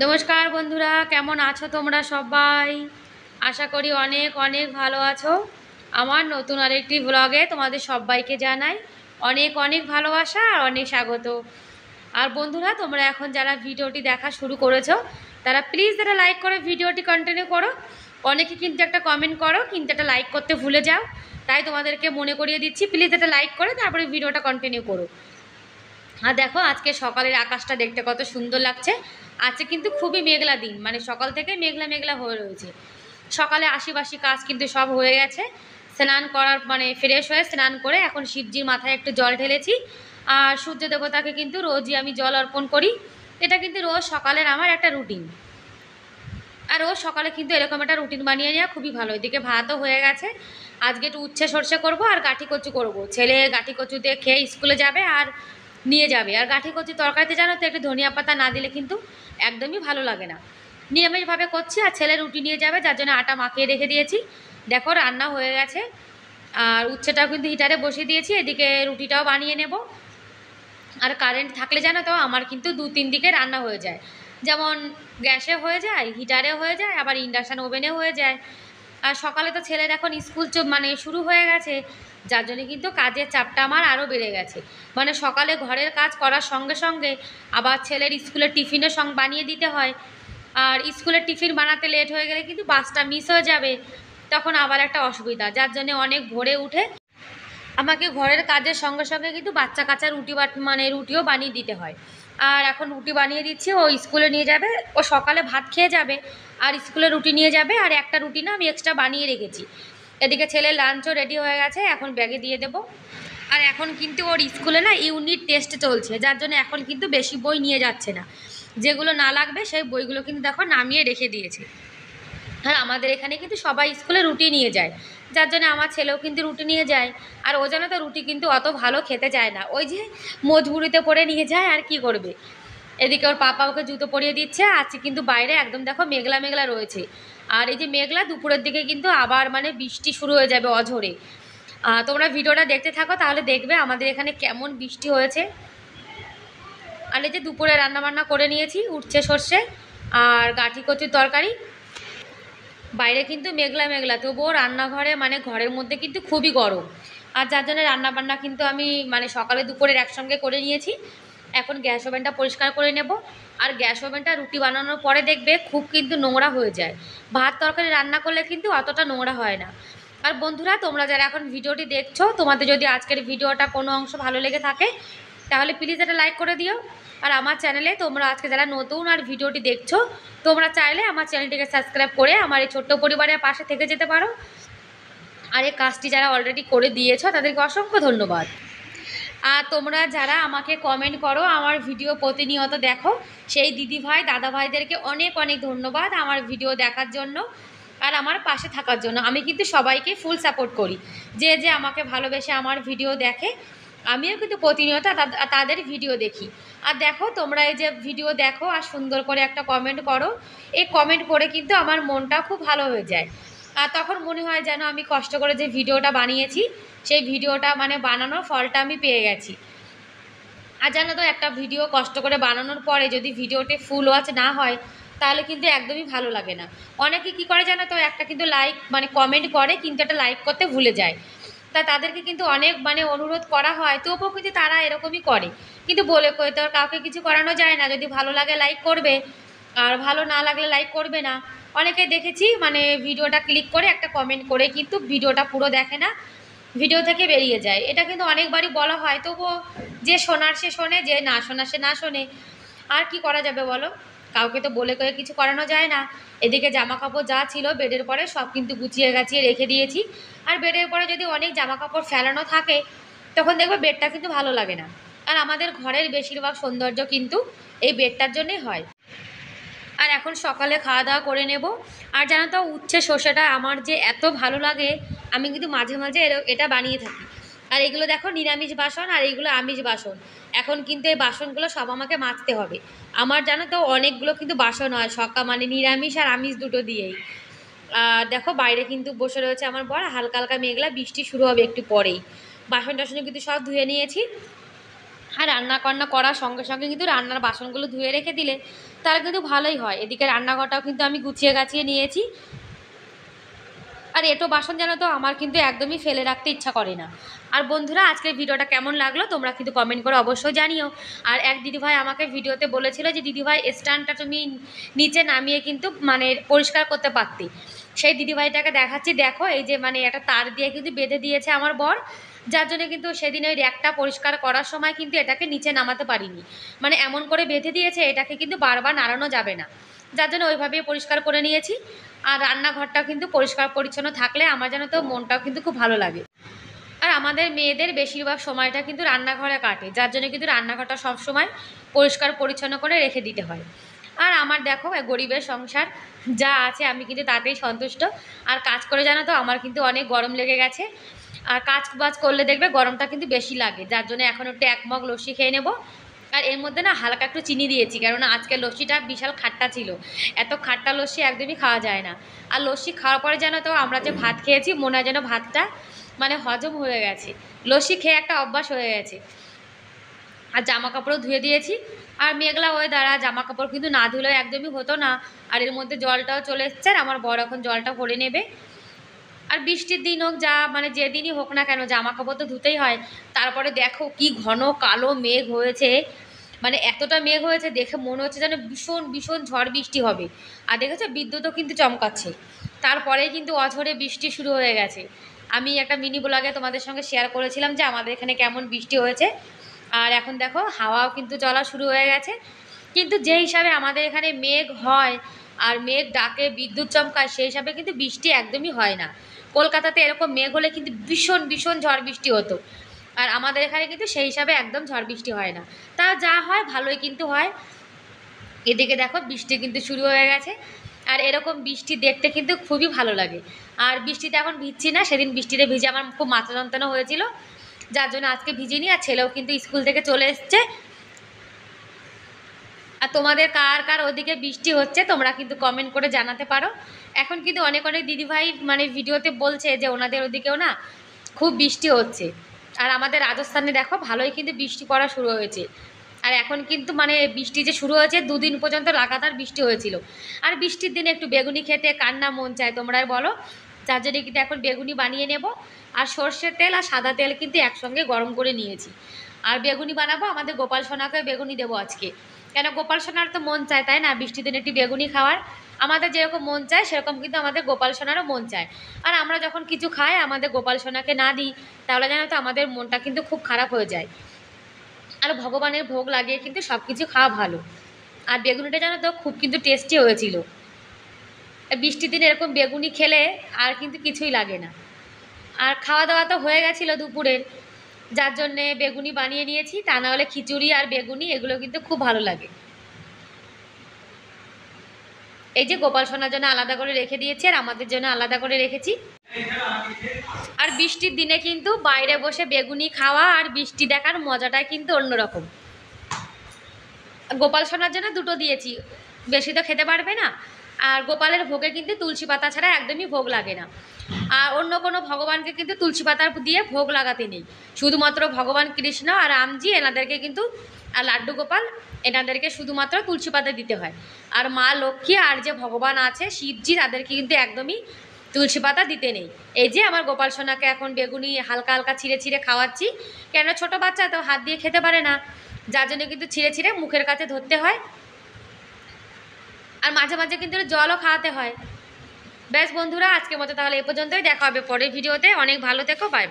নমস্কার বন্ধুরা, কেমন আছো তোমরা সবাই? আশা করি অনেক অনেক ভালো আছো। আমার নতুন আরেকটি ব্লগে তোমাদের সবাইকে জানাই অনেক অনেক ভালোবাসা আর অনেক স্বাগত। আর বন্ধুরা, তোমরা এখন যারা ভিডিওটি দেখা শুরু করেছো তারা প্লিজ একটা লাইক করে ভিডিওটি কন্টিনিউ করো। অনেকে কিন্তু একটা কমেন্ট করো কিন্তু একটা লাইক করতে ভুলে যাও, তাই তোমাদেরকে মনে করিয়ে দিচ্ছি প্লিজ একটা লাইক করে তারপরে ভিডিওটা কন্টিনিউ করো। আর দেখো আজকে সকালের আকাশটা দেখতে কত সুন্দর লাগছে। আজকে কিন্তু খুবই মেঘলা দিন, মানে সকাল থেকে মেঘলা মেঘলা হয়ে রয়েছে। সকালে আশিবাসি কাজ কিন্তু সব হয়ে গেছে। স্নান করার মানে ফ্রেশ হয়ে স্নান করে এখন শিবজির মাথায় একটু জল ঢেলেছি। আর সূর্য দেবতাকে কিন্তু রোজই আমি জল অর্পণ করি। এটা কিন্তু রোজ সকালের আমার একটা রুটিন। আর রোজ সকালে কিন্তু এরকম একটা রুটিন বানিয়ে নেওয়া খুবই ভালো। এদিকে ভাতও হয়ে গেছে। আজকে একটু উচ্ছে সর্ষে করবো আর গাঁঠি কচু করবো। ছেলে গাঁঠি কচু দিয়ে খেয়ে স্কুলে যাবে আর নিয়ে যাবে। আর গাঁঠি কচু তরকারিতে জানো তো একটু ধনিয়া পাতা না দিলে কিন্তু একদমই ভালো লাগে না। নিরামিষভাবে করছি আর ছেলে রুটি নিয়ে যাবে, যার জন্য আটা মাখিয়ে রেখে দিয়েছি। দেখো রান্না হয়ে গেছে। আর উচ্ছেটাও কিন্তু হিটারে বসিয়ে দিয়েছি, এদিকে রুটিটাও বানিয়ে নেব। আর কারেন্ট থাকলে জানো তো আমার কিন্তু 2-3 দিকে রান্না হয়ে যায়। যেমন গ্যাসে হয়ে যায়, হিটারে হয়ে যায়, আবার ইন্ডাকশান ওভেনে হয়ে যায়। আর সকালে তো ছেলের এখন স্কুল মানে শুরু হয়ে গেছে, যার জন্য কিন্তু কাজের চাপটা আমার আরও বেড়ে গেছে। মানে সকালে ঘরের কাজ করার সঙ্গে সঙ্গে আবার ছেলের স্কুলের টিফিনও বানিয়ে দিতে হয়। আর স্কুলের টিফিন বানাতে লেট হয়ে গেলে কিন্তু বাসটা মিস হয়ে যাবে, তখন আবার একটা অসুবিধা, যার জন্য অনেক ভোরে উঠে আমাকে ঘরের কাজের সঙ্গে সঙ্গে কিন্তু বাচ্চা কাচ্চা মানে রুটিও বানিয়ে দিতে হয়। আর এখন রুটি বানিয়ে দিচ্ছি, ও স্কুলে নিয়ে যাবে। ও সকালে ভাত খেয়ে যাবে আর স্কুলে রুটি নিয়ে যাবে। আর একটা রুটি না আমি এক্সট্রা বানিয়ে রেখেছি। এদিকে ছেলের লাঞ্চও রেডি হয়ে গেছে, এখন ব্যাগে দিয়ে দেবো। আর এখন কিন্তু ওর স্কুলে না ইউনিট টেস্ট চলছে, যার জন্য এখন কিন্তু বেশি বই নিয়ে যাচ্ছে না। যেগুলো না লাগবে সেই বইগুলো কিন্তু দেখো নামিয়ে রেখে দিয়েছে। আর আমাদের এখানে কিন্তু সবাই স্কুলে রুটি নিয়ে যায়, যার জন্য আমার ছেলেও কিন্তু রুটি নিয়ে যায়। আর ও জানো তো রুটি কিন্তু অত ভালো খেতে চায় না, ওই যে মজবুরিতে পড়ে নিয়ে যায়, আর কি করবে। এদিকে ওর পাপা ওকে জুতো পরিয়ে দিচ্ছে। আজকে কিন্তু বাইরে একদম দেখো মেঘলা মেঘলা রয়েছে। আর এই যে মেঘলা দুপুরের দিকে কিন্তু আবার মানে বৃষ্টি শুরু হয়ে যাবে অঝোরে। তোমরা ভিডিওটা দেখতে থাকো, তাহলে দেখবে আমাদের এখানে কেমন বৃষ্টি হয়েছে। আর এই যে দুপুরে রান্নাবান্না করে নিয়েছি, উচ্ছে সর্ষে আর গাঁঠি কচুর তরকারি। বাইরে কিন্তু মেঘলা মেঘলা, তবুও রান্নাঘরে মানে ঘরের মধ্যে কিন্তু খুবই গরম। আর যার জন্য রান্নাবান্না কিন্তু আমি মানে সকালে দুপুরের একসঙ্গে করে নিয়েছি। এখন গ্যাস ওভেনটা পরিষ্কার করে নেব। আর গ্যাস ওভেনটা রুটি বানানোর পরে দেখবে খুব কিন্তু নোংরা হয়ে যায়। ভাত তরকারি রান্না করলে কিন্তু অতটা নোংরা হয় না। আর বন্ধুরা, তোমরা যারা এখন ভিডিওটি দেখছো, তোমাদের যদি আজকের ভিডিওটা কোনো অংশ ভালো লেগে থাকে তাহলে প্লিজ একটা লাইক করে দিও। আর আমার চ্যানেলে তোমরা আজকে যারা নতুন আর ভিডিওটি দেখছো, তোমরা চাইলে আমার চ্যানেলটিকে সাবস্ক্রাইব করে আমার এই ছোট্ট পরিবারের পাশে থেকে যেতে পারো। আর এই কাজটি যারা অলরেডি করে দিয়েছো তাদেরকে অসংখ্য ধন্যবাদ। আর তোমরা যারা আমাকে কমেন্ট করো, আমার ভিডিও প্রতিনিয়ত দেখো, সেই দিদিভাই দাদা ভাইদেরকে অনেক অনেক ধন্যবাদ আমার ভিডিও দেখার জন্য আর আমার পাশে থাকার জন্য। আমি কিন্তু সবাইকে ফুল সাপোর্ট করি, যে যে আমাকে ভালোবেসে আমার ভিডিও দেখে আমিও কিন্তু প্রতিনিয়ত তাদের ভিডিও দেখি। আর দেখো তোমরা এই যে ভিডিও দেখো আর সুন্দর করে একটা কমেন্ট করো, এই কমেন্ট করে কিন্তু আমার মনটা খুব ভালো হয়ে যায়। আর তখন মনে হয় যেন আমি কষ্ট করে যে ভিডিওটা বানিয়েছি সেই ভিডিওটা মানে বানানোর ফলটা আমি পেয়ে গেছি। আর জানো তো একটা ভিডিও কষ্ট করে বানানোর পরে যদি ভিডিওতে ফুল ওয়াচ না হয় তাহলে কিন্তু একদমই ভালো লাগে না। অনেকে কী করে জানো তো, একটা কিন্তু লাইক মানে কমেন্ট করে কিন্তু একটা লাইক করতে ভুলে যায়। তা তাদেরকে কিন্তু অনেক মানে অনুরোধ করা হয়, তবুও কিন্তু তারা এরকমই করে। কিন্তু বলে কই তো আর কাউকে কিছু করানো যায় না, যদি ভালো লাগে লাইক করবে আর ভালো না লাগলে লাইক করবে না। অনেকে দেখেছি মানে ভিডিওটা ক্লিক করে একটা কমেন্ট করে কিন্তু ভিডিওটা পুরো দেখে না, ভিডিও থেকে বেরিয়ে যায়। এটা কিন্তু অনেকবারই বলা হয়, তবুও যে শোনার সে শোনে, যে না শোনার সে না শোনে। আর কি করা যাবে বলো, কাউকে তো বলে কয়ে কিছু করানো যায় না। এদিকে জামা কাপড় যা ছিল বেডের পরে সব কিন্তু গুছিয়ে গাছিয়ে রেখে দিয়েছি। আর বেডের পরে যদি অনেক জামা কাপড় ফেলানো থাকে তখন দেখবে বেডটা কিন্তু ভালো লাগে না। আর আমাদের ঘরের বেশিরভাগ সৌন্দর্য কিন্তু এই বেডটার জন্যই হয়। আর এখন সকালে খাওয়া দাওয়া করে নেব। আর জানো তো উচ্ছে সর্ষেটা আমার যে এত ভালো লাগে, আমি কিন্তু মাঝে মাঝে এটা বানিয়ে থাকি। আর এগুলো দেখো নিরামিষ বাসন আর এইগুলো আমিষ বাসন। এখন কিন্তু এই বাসনগুলো সব আমাকে মাজতে হবে। আমার জানো তো অনেকগুলো কিন্তু বাসন হয় সকাল মানে নিরামিষ আর আমিষ দুটো দিয়েই। আর দেখো বাইরে কিন্তু বসে রয়েছে আমার বর, হালকা হালকা মেঘলা, বৃষ্টি শুরু হবে একটু পরেই। বাসন টাসন কিন্তু সব ধুয়ে নিয়েছি। আর রান্না বান্না করার সঙ্গে সঙ্গে কিন্তু রান্নার বাসনগুলো ধুয়ে রেখে দিলে তাহলে কিন্তু ভালোই হয়। এদিকে রান্নাঘরটাও কিন্তু আমি গুছিয়ে গাছিয়ে নিয়েছি। আর এঁটো বাসন জানো তো আমার কিন্তু একদমই ফেলে রাখতে ইচ্ছা করে না। আর বন্ধুরা, আজকের ভিডিওটা কেমন লাগলো তোমরা কিন্তু কমেন্ট করে অবশ্যই জানিও। আর এক দিদিভাই আমাকে ভিডিওতে বলেছিল যে দিদিভাই স্ট্যান্ডটা তুমি নিচে নামিয়ে কিন্তু মানে পরিষ্কার করতে পারতে। সেই দিদিভাইটাকে দেখাচ্ছি, দেখো এই যে মানে একটা তার দিয়ে কিন্তু বেঁধে দিয়েছে আমার বর, যার জন্য কিন্তু সেদিন ওই র্যাকটা পরিষ্কার করার সময় কিন্তু এটাকে নিচে নামাতে পারিনি। মানে এমন করে বেঁধে দিয়েছে এটাকে কিন্তু বারবার নাড়ানো যাবে না, যার জন্য ওইভাবেই পরিষ্কার করে নিয়েছি। আর রান্নাঘরটা কিন্তু পরিষ্কার পরিচ্ছন্ন থাকলে আমার যেন তো মনটাও কিন্তু খুব ভালো লাগে। আর আমাদের মেয়েদের বেশিরভাগ সময়টা কিন্তু রান্নাঘরে কাটে, যার জন্য কিন্তু রান্নাঘরটা সবসময় পরিষ্কার পরিচ্ছন্ন করে রেখে দিতে হয়। আর আমার দেখো গরিবের সংসার যা আছে আমি কিন্তু তাতেই সন্তুষ্ট। আর কাজ করে জানো তো আমার কিন্তু অনেক গরম লেগে গেছে। আর কাজ বাজ করলে দেখবে গরমটা কিন্তু বেশি লাগে, যার জন্য এখন একটু 1 মগ লস্যি খেয়ে নেবো। আর এর মধ্যে না হালকা একটু চিনি দিয়েছি, কেননা আজকের লস্যিটা বিশাল খাট্টা ছিল। এত খাট্টা লস্যি একদমই খাওয়া যায় না। আর লস্যি খাওয়ার পরে জানো তো আমরা যে ভাত খেয়েছি মনে হয় যেন ভাতটা মানে হজম হয়ে গেছে। লস্যি খেয়ে একটা অভ্যাস হয়ে গেছে। আর জামা কাপড়ও ধুয়ে দিয়েছি। আর মেঘলা ওয়েদার, আর জামা কাপড় কিন্তু না ধুলেও একদমই হতো না। আর এর মধ্যে জলটাও চলে এসছে, আর আমার বর এখন জলটা ভরে নেবে। আর বৃষ্টির দিন হোক যা মানে যেদিনই হোক না কেন জামা কাপড় তো ধুতেই হয়। তারপরে দেখো কি ঘন কালো মেঘ হয়েছে, মানে এতটা মেঘ হয়েছে দেখে মনে হচ্ছে যেন ভীষণ ভীষণ ঝড় বৃষ্টি হবে। আর দেখেছো বিদ্যুৎও কিন্তু চমকাচ্ছে। তারপরেই কিন্তু অঝরে বৃষ্টি শুরু হয়ে গেছে। আমি একটা মিনি ব্লগে তোমাদের সঙ্গে শেয়ার করেছিলাম যে আমাদের এখানে কেমন বৃষ্টি হয়েছে। আর এখন দেখো হাওয়াও কিন্তু চলা শুরু হয়ে গেছে। কিন্তু যে হিসাবে আমাদের এখানে মেঘ হয় আর মেঘ ডাকে বিদ্যুৎ চমকায়, সেই হিসাবে কিন্তু বৃষ্টি একদমই হয় না। কলকাতাতে এরকম মেঘ হলে কিন্তু ভীষণ ভীষণ ঝড় বৃষ্টি হতো। আর আমাদের এখানে কিন্তু সেই হিসাবে একদম ঝড় বৃষ্টি হয় না। তা যা হয় ভালোই কিন্তু হয়। এদিকে দেখো বৃষ্টি কিন্তু শুরু হয়ে গেছে। আর এরকম বৃষ্টি দেখতে কিন্তু খুবই ভালো লাগে। আর বৃষ্টিতে এখন ভিজছি না, সেদিন বৃষ্টিতে ভিজে আমার খুব মাথা যন্ত্রণা হয়েছিল, যার জন্য আজকে ভিজিনি। আর ছেলেও কিন্তু স্কুল থেকে চলে এসছে। আর তোমাদের কার কার ওদিকে বৃষ্টি হচ্ছে তোমরা কিন্তু কমেন্ট করে জানাতে পারো। এখন কিন্তু অনেক অনেক দিদিভাই মানে ভিডিওতে বলছে যে ওনাদের ওদিকেও না খুব বৃষ্টি হচ্ছে। আর আমাদের রাজস্থানে দেখো ভালোই কিন্তু বৃষ্টি পড়া শুরু হয়েছে। আর এখন কিন্তু মানে বৃষ্টি যে শুরু হয়েছে 2 দিন পর্যন্ত লাগাতার বৃষ্টি হয়েছিল। আর বৃষ্টির দিনে একটু বেগুনি খেতে কার না মন চায় তোমরাই বলো। যার জন্য কিন্তু এখন বেগুনি বানিয়ে নেব। আর সর্ষের তেল আর সাদা তেল কিন্তু একসঙ্গে গরম করে নিয়েছি। আর বেগুনি বানাবো, আমাদের গোপাল সোনাকে বেগুনি দেবো আজকে। কেন গোপাল সোনার তো মন চায় তাই না বৃষ্টির দিনে একটি বেগুনি খাওয়ার। আমাদের যেরকম মন চায় সেরকম কিন্তু আমাদের গোপাল সোনারও মন চায়। আর আমরা যখন কিছু খাই আমাদের গোপাল সোনাকে না দিই তাহলে জানো তো আমাদের মনটা কিন্তু খুব খারাপ হয়ে যায়। আর ভগবানের ভোগ লাগিয়ে কিন্তু সব কিছু খাওয়া ভালো। আর বেগুনিটা জানো তো খুব কিন্তু টেস্টি হয়েছিল। বৃষ্টির দিনে এরকম বেগুনি খেলে আর কিন্তু কিছুই লাগে না। আর খাওয়া দাওয়া তো হয়ে গেছিলো দুপুরের, যার জন্যে বেগুনি বানিয়ে নিয়েছি। তা না হলে খিচুড়ি আর বেগুনি এগুলো কিন্তু খুব ভালো লাগে। এই যে গোপাল সোনার জন্য আলাদা করে রেখে দিয়েছি আর আমাদের জন্য আলাদা করে রেখেছি। আর বৃষ্টির দিনে কিন্তু বাইরে বসে বেগুনি খাওয়া আর বৃষ্টি দেখার মজাটাই কিন্তু অন্যরকম। গোপাল সোনার জন্য 2টো দিয়েছি, বেশি তো খেতে পারবে না। আর গোপালের ভোগে কিন্তু তুলসী পাতা ছাড়া একদমই ভোগ লাগে না। আর অন্য কোনো ভগবানকে কিন্তু তুলসী পাতা দিয়ে ভোগ লাগাতে নেই। শুধুমাত্র ভগবান কৃষ্ণ আর রামজি এনাদেরকে কিন্তু, আর লাড্ডু গোপাল এনাদেরকে শুধুমাত্র তুলসী পাতা দিতে হয়। আর মা লক্ষ্মী আর যে ভগবান আছে শিবজি তাদেরকে কিন্তু একদমই তুলসী পাতা দিতে নেই। এই যে আমার গোপাল সোনাকে এখন বেগুনি হালকা হালকা ছিঁড়ে ছিঁড়ে খাওয়াচ্ছি। কেন ছোট বাচ্চা তো হাত দিয়ে খেতে পারে না, যার জন্য কিন্তু ছিঁড়ে ছিঁড়ে মুখের কাছে ধরতে হয়। আর মাঝে মাঝে কিন্তু জলও খাওয়াতে হয়। ব্যাস বন্ধুরা, আজকের মতো তাহলে এ পর্যন্তই। দেখা হবে পরের ভিডিওতে। অনেক ভালো থেকো, বাই বাই।